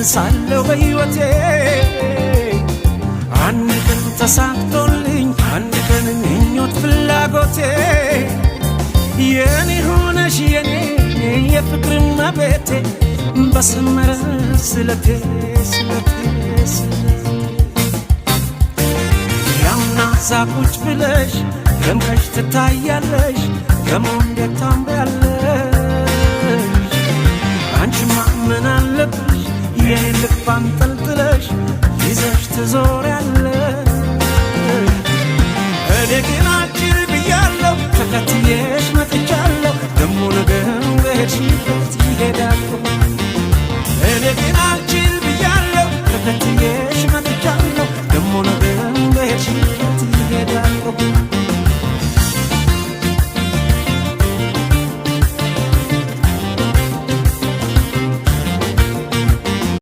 ሳለው በሕይወቴ አንድ ቀን ተሳክቶልኝ አንድ ቀን ምኞት ፍላጎቴ የኔ ሆነሽ የኔ የፍቅር እመቤቴ በሰመረ ስለቴ ስለቴ ያውና ዛቁጭ ብለሽ ደምቀሽ ትታያለሽ ከመንገድ ታምሪያለሽ አንቺማ ምን አለብሽ የኔን ልብ አንጠልጥለሽ ይዘሽ ትዞሪያለሽ እኔ ግን አጭር ብያለሁ ተከትዬሽ መጥቻለሁ ደሞ ነገ በሄድሽበት ይሄዳል